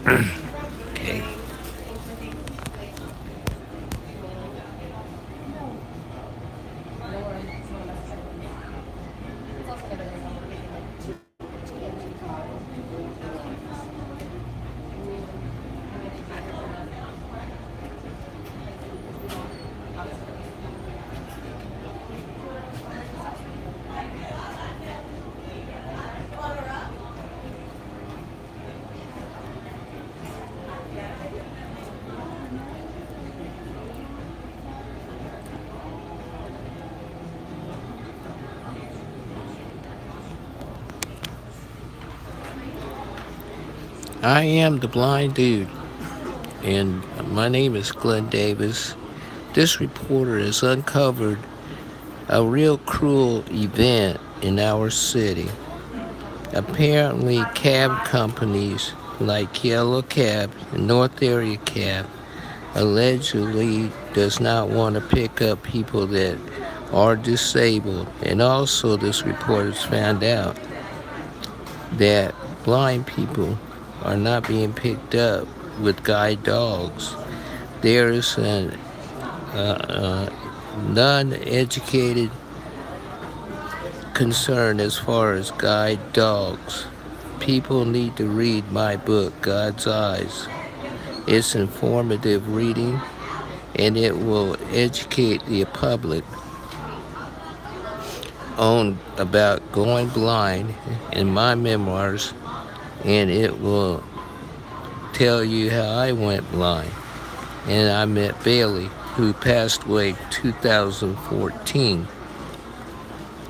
Okay. I am the blind dude, and my name is Glenn Davis. This reporter has uncovered a real cruel event in our city. Apparently, cab companies like Yellow Cab and North Area Cab allegedly does not want to pick up people that are disabled. And also, this report has found out that blind people are not being picked up with guide dogs. There is an non-educated concern as far as guide dogs. People need to read my book, God's Eyes. It's informative reading and it will educate the public on about going blind in my memoirs, and it will tell you how I went blind. And I met Bailey, who passed away in 2014.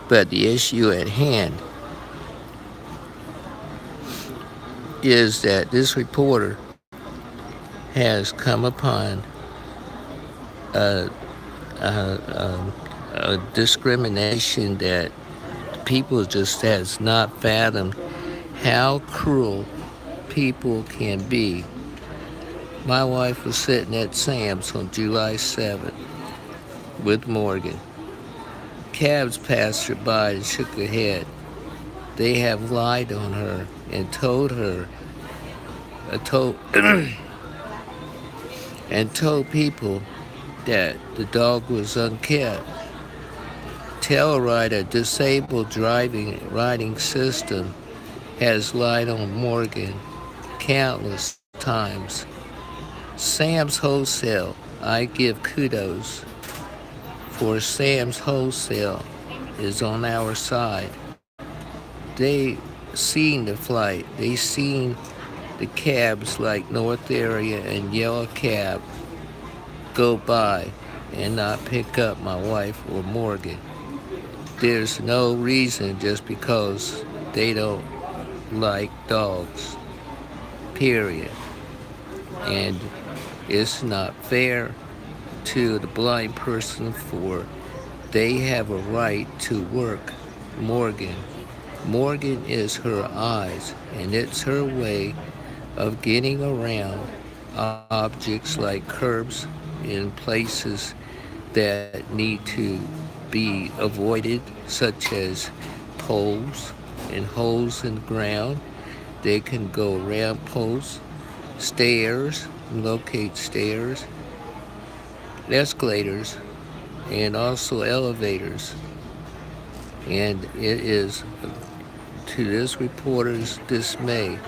But the issue at hand is that this reporter has come upon a, a discrimination that people just has not fathomed how cruel people can be. My wife was sitting at Sam's on July 7th with Morgan. Cabs passed her by and shook her head. They have lied on her and told her, told and told people that the dog was unkept. Telluride, a disabled riding system, has lied on Morgan countless times. Sam's Wholesale, I give kudos for Sam's Wholesale is on our side. They seen the flight. They seen the cabs like North Area and Yellow Cab go by and not pick up my wife or Morgan. There's no reason just because they don't like dogs, period. And it's not fair to the blind person for they have a right to work Morgan. Morgan is her eyes, and it's her way of getting around objects like curbs in places that need to be avoided, such as poles and holes in the ground. They can go around poles, stairs, locate stairs, escalators, and also elevators. And it is to this reporter's dismay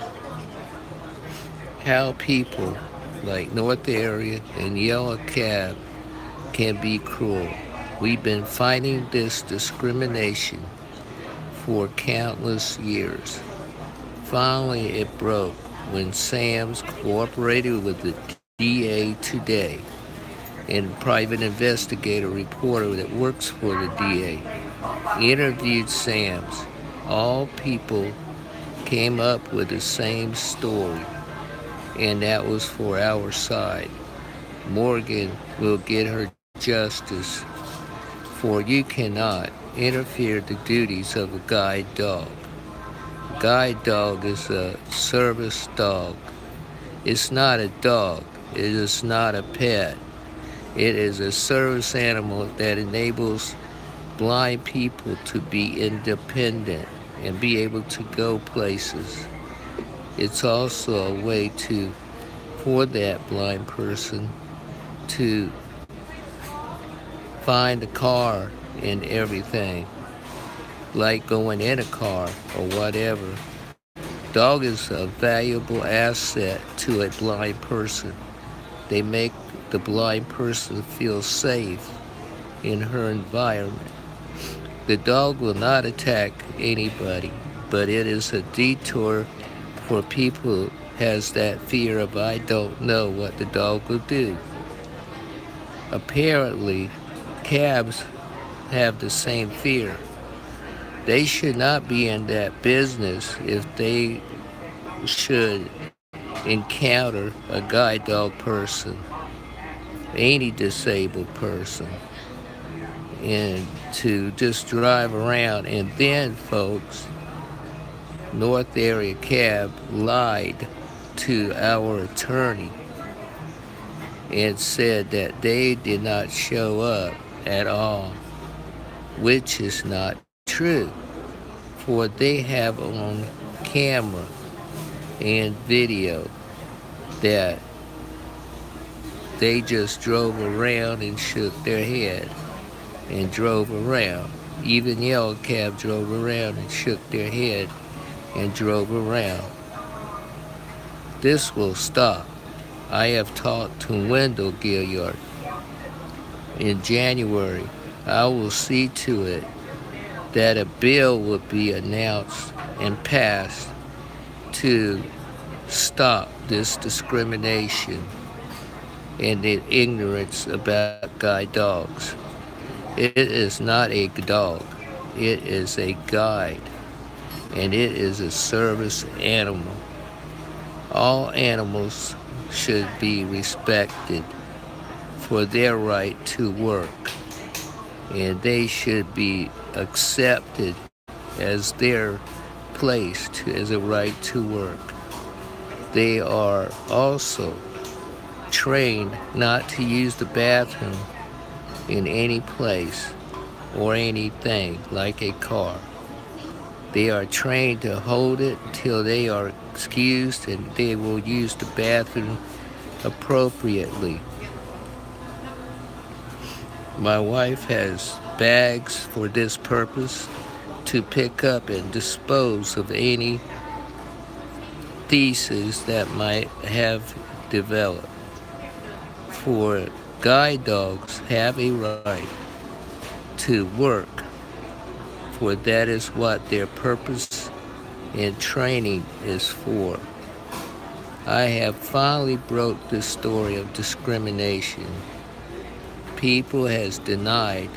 how people like North Area and Yellow Cab can be cruel. We've been fighting this discrimination for countless years. Finally, it broke when Sam's cooperated with the DA today and a private investigator reporter that works for the DA interviewed Sam's. All people came up with the same story, and that was for our side. Morgan will get her justice, for you cannot interfere the duties of a guide dog. Guide dog is a service dog. It's not a dog. It is not a pet. It is a service animal that enables blind people to be independent and be able to go places. It's also a way for that blind person to find a car and everything, like going in a car or whatever. Dog is a valuable asset to a blind person. They make the blind person feel safe in her environment. The dog will not attack anybody, but it is a detour for people who has that fear of I don't know what the dog will do. Apparently, cabs have the same fear. They should not be in that business if they should encounter a guide dog person, any disabled person, and to just drive around. And then, folks, North Area Cab lied to our attorney and said that they did not show up at all, which is not true, for they have on camera and video that they just drove around and shook their head and drove around. Even Yellow Cab drove around and shook their head and drove around. This will stop. I have talked to Wendell Gilliard. In January, I will see to it that a bill will be announced and passed to stop this discrimination and the ignorance about guide dogs. It is not a dog. It is a guide, and it is a service animal. All animals should be respected for their right to work, and they should be accepted as their place as a right to work. They are also trained not to use the bathroom in any place or anything like a car. They are trained to hold it till they are excused, and they will use the bathroom appropriately. My wife has bags for this purpose to pick up and dispose of any theses that might have developed. For guide dogs have a right to work, for that is what their purpose and training is for. I have finally broke the story of discrimination. People has denied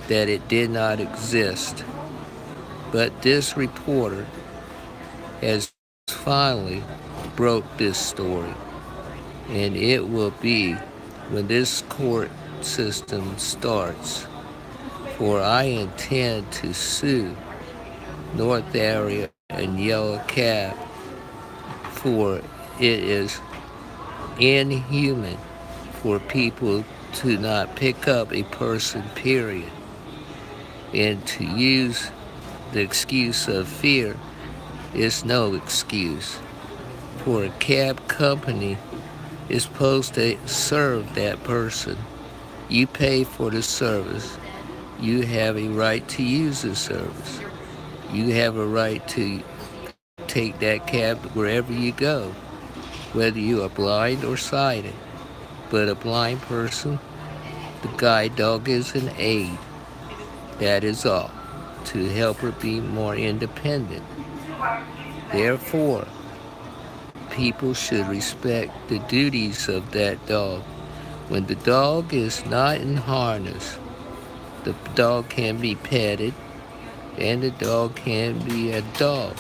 that it did not exist, but this reporter has finally broke this story, and it will be when this court system starts, for I intend to sue North Area and Yellow Cab, for it is inhuman for people to not pick up a person, period, and to use the excuse of fear is no excuse. For a cab company is supposed to serve that person. You pay for the service. You have a right to use the service. You have a right to take that cab wherever you go, whether you are blind or sighted. But a blind person, the guide dog is an aid. That is all, to help her be more independent. Therefore, people should respect the duties of that dog. When the dog is not in harness, the dog can be petted and the dog can be a dog.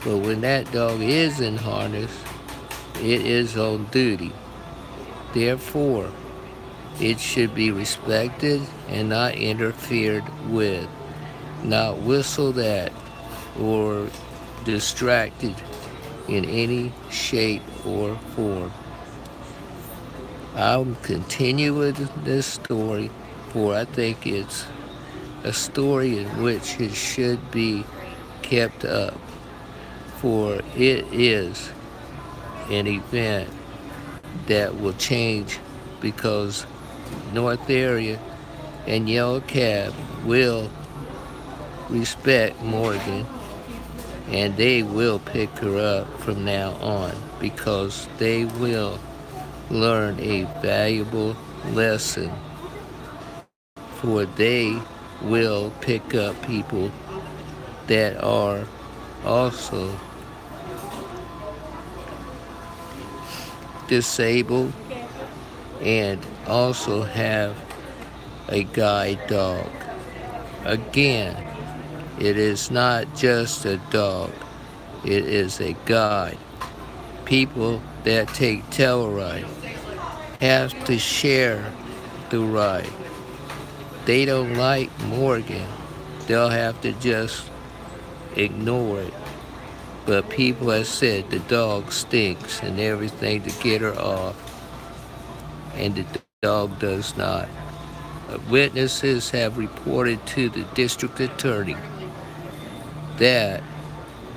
But when that dog is in harness, it is on duty. Therefore, it should be respected and not interfered with, not whistled at or distracted in any shape or form. I'll continue with this story, for I think it's a story in which it should be kept up. for it is an event that will change because North Area and Yellow Cab will respect Morgan, and they will pick her up from now on because they will learn a valuable lesson, for they will pick up people that are also disabled and also have a guide dog. Again, it is not just a dog, it is a guide. People that take Telluride have to share the ride. They don't like Morgan, they'll have to just ignore it. But people have said the dog stinks and everything to get her off, and the dog does not. Witnesses have reported to the district attorney that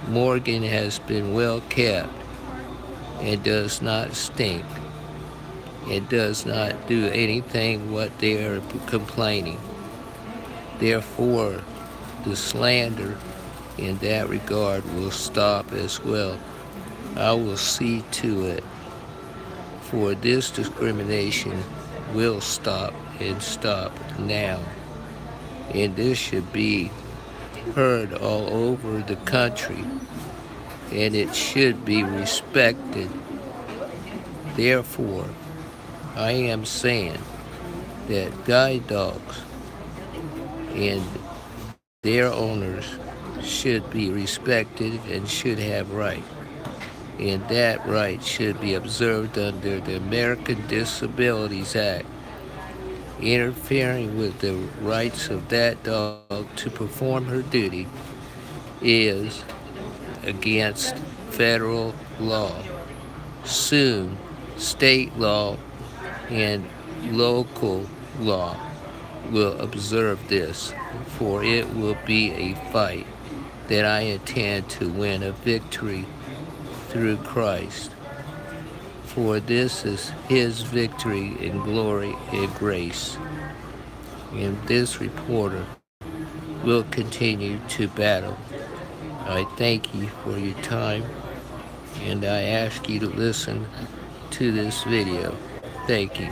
Morgan has been well kept and does not stink and does not do anything what they are complaining. Therefore, the slander in that regard will stop as well. I will see to it, for this discrimination will stop and stop now. And this should be heard all over the country, and it should be respected. Therefore, I am saying that guide dogs and their owners should be respected and should have rights. And that right should be observed under the American Disabilities Act. Interfering with the rights of that dog to perform her duty is against federal law. Soon, state law and local law will observe this, for it will be a fight that I intend to win a victory through Christ. For this is his victory and glory and grace. And this reporter will continue to battle. I thank you for your time, and I ask you to listen to this video. Thank you.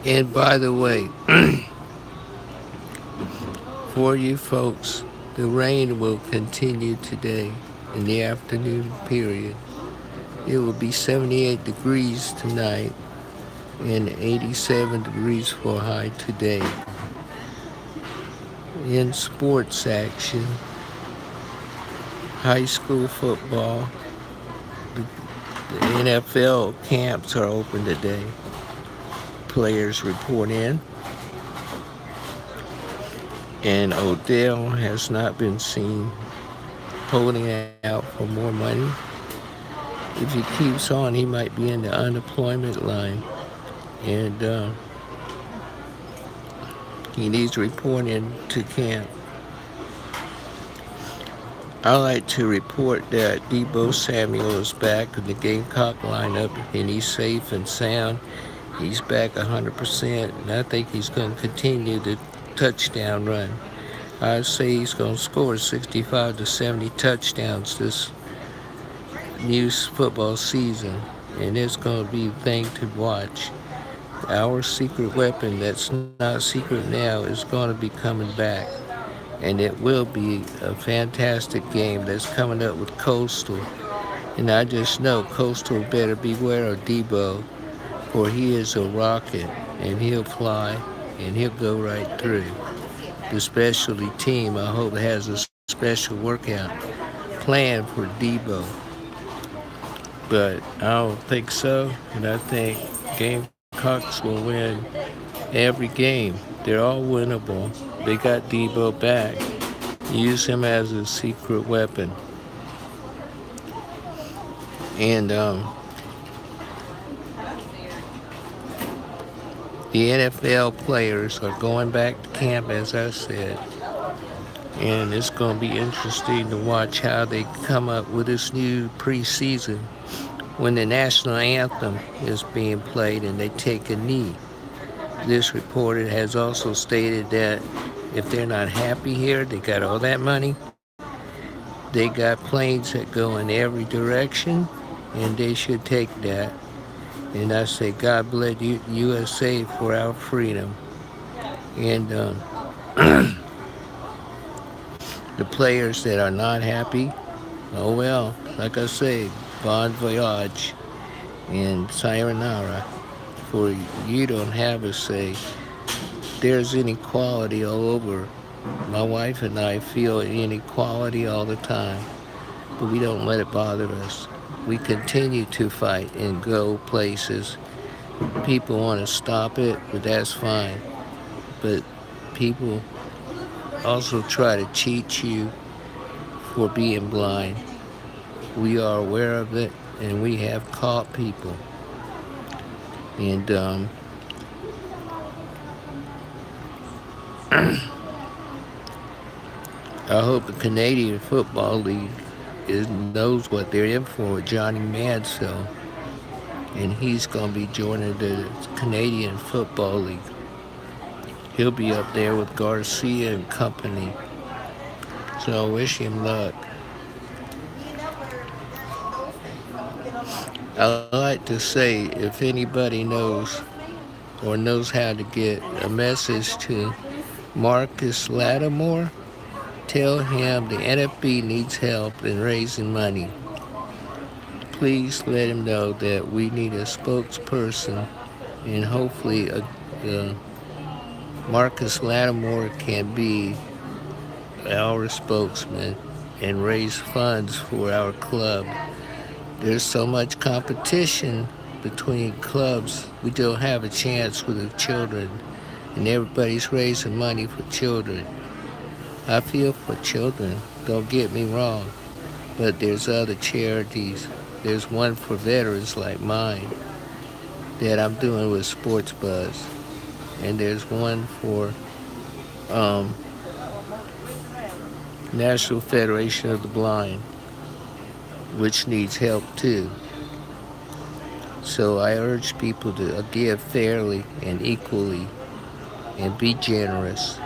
And by the way, for you folks, the rain will continue today in the afternoon period. It will be 78 degrees tonight and 87 degrees for high today. In sports action, high school football, the NFL camps are open today. Players report in, and Odell has not been seen holding out for more money. If he keeps on, he might be in the unemployment line, and he needs to report in to camp. I like to report that Deebo Samuel is back in the Gamecock lineup, and he's safe and sound. He's back 100%, and I think he's going to continue the touchdown run. I say he's going to score 65 to 70 touchdowns this new football season, and it's going to be a thing to watch. Our secret weapon that's not secret now is going to be coming back, and it will be a fantastic game that's coming up with Coastal. And I just know Coastal better beware of Deebo, for he is a rocket, and he'll fly, and he'll go right through. The specialty team, I hope, has a special workout plan for Deebo. But I don't think so, and I think Gamecocks will win every game. They're all winnable. They got Deebo back. Use him as a secret weapon. And the NFL players are going back to camp, as I said. And it's going to be interesting to watch how they come up with this new preseason when the national anthem is being played and they take a knee. This reporter has also stated that if they're not happy here, they got all that money. They got planes that go in every direction, and they should take that. And I say, God bless USA for our freedom. And the players that are not happy, oh well, like I say, bon voyage and sayonara. For you don't have a say. There's inequality all over. My wife and I feel inequality all the time, but we don't let it bother us. We continue to fight and go places. People want to stop it, but that's fine. But people also try to cheat you for being blind. We are aware of it, and we have caught people. And I hope the Canadian Football League knows what they're in for with Johnny Manziel, and he's going to be joining the Canadian Football League. He'll be up there with Garcia and company, so I wish him luck. I like to say, if anybody knows or knows how to get a message to Marcus Lattimore, tell him the NFB needs help in raising money. Please let him know that we need a spokesperson, and hopefully Marcus Lattimore can be our spokesman and raise funds for our club. There's so much competition between clubs. We don't have a chance with the children, and everybody's raising money for children. I feel for children, don't get me wrong, but there's other charities. There's one for veterans like mine that I'm doing with Sports Buzz, and there's one for National Federation of the Blind, which needs help too. So I urge people to give fairly and equally and be generous.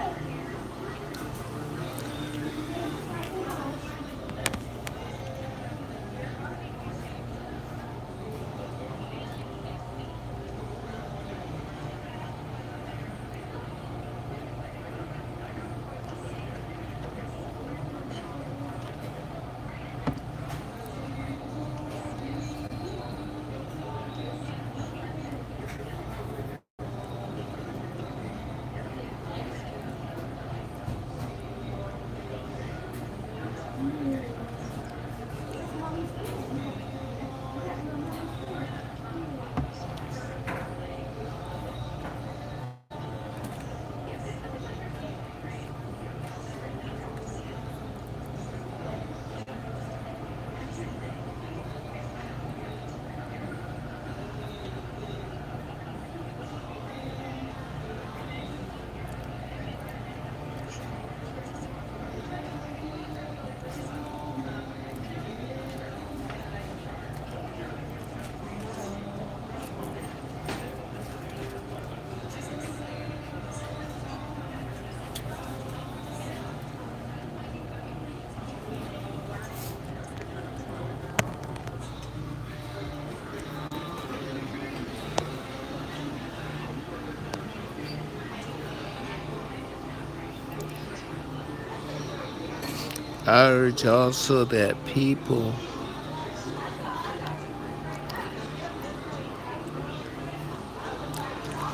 I urge also that people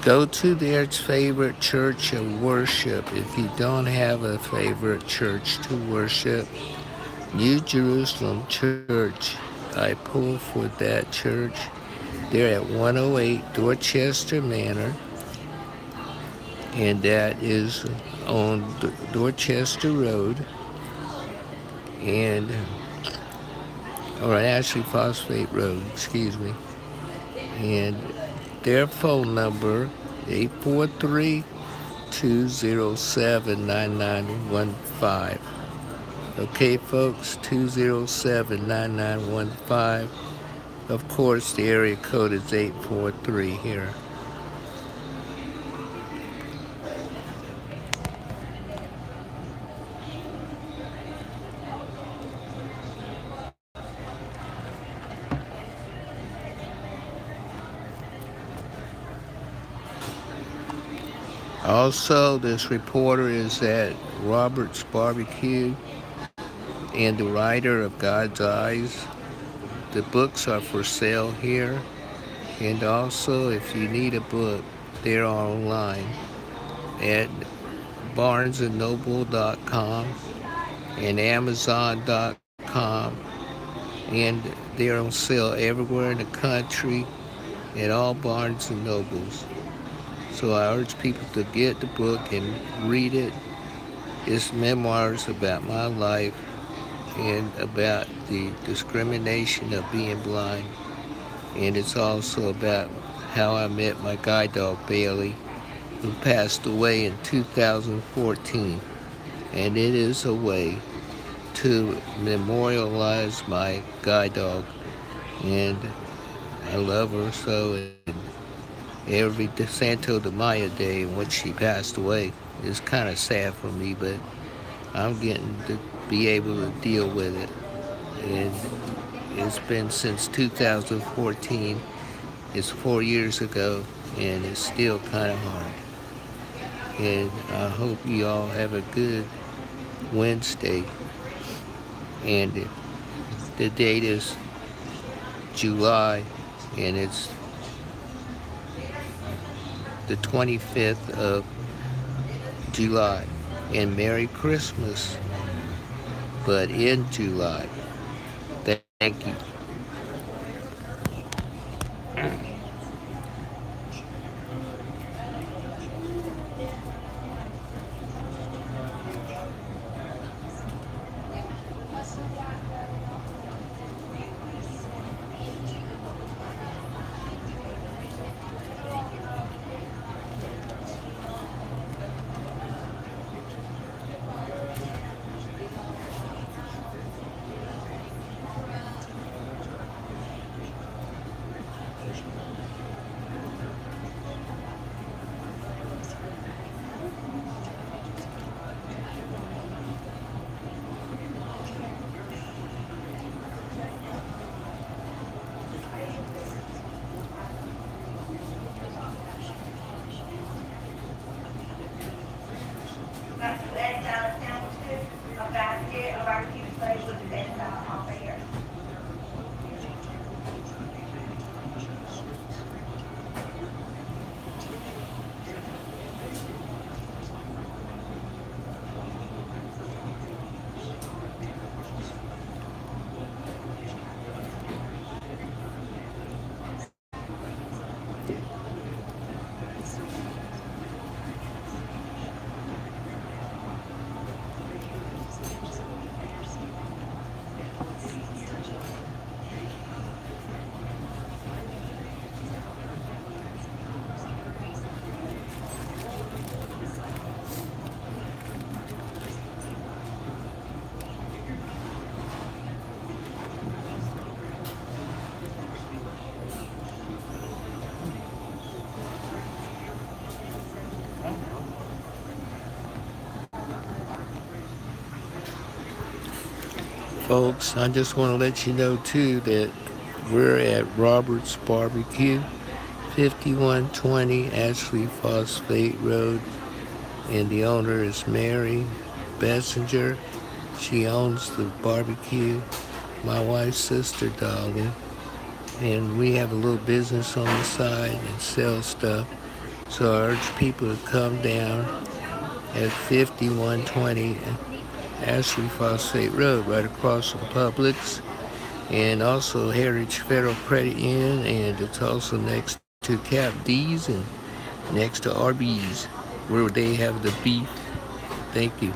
go to their favorite church of worship. If you don't have a favorite church to worship, New Jerusalem Church, I pull for that church. They're at 108 Dorchester Manor, and that is on Dorchester Road, and or Ashley Phosphate Road, excuse me. And their phone number, 843-207-9915. Okay, folks, 207-9915. Of course, the area code is 843 here. Also, this reporter is at Robert's Barbecue and the writer of God's Eyes. The books are for sale here. And also, if you need a book, they're online at barnesandnoble.com and amazon.com. And they're on sale everywhere in the country at all Barnes and Nobles. So I urge people to get the book and read it. It's memoirs about my life and about the discrimination of being blind. And it's also about how I met my guide dog, Bailey, who passed away in 2014. And it is a way to memorialize my guide dog. And I love her so. And every Santo de Mayo day in which she passed away is kind of sad for me, but I'm getting to be able to deal with it. And it's been since 2014. It's 4 years ago, and it's still kind of hard. And I hope you all have a good Wednesday. And the date is July, and it's the 25th of July. And Merry Christmas, but in July. Thank you. Folks, I just want to let you know too that we're at Robert's Barbecue, 5120 Ashley Phosphate Road, and the owner is Mary Bessinger. She owns the barbecue. My wife's sister, Dolly. And we have a little business on the side and sell stuff. So I urge people to come down at 5120 Ashley Phosphate Road, right across from Publix, and also Heritage Federal Credit Union, and it's also next to Cap D's and next to Arby's, where they have the beef. Thank you.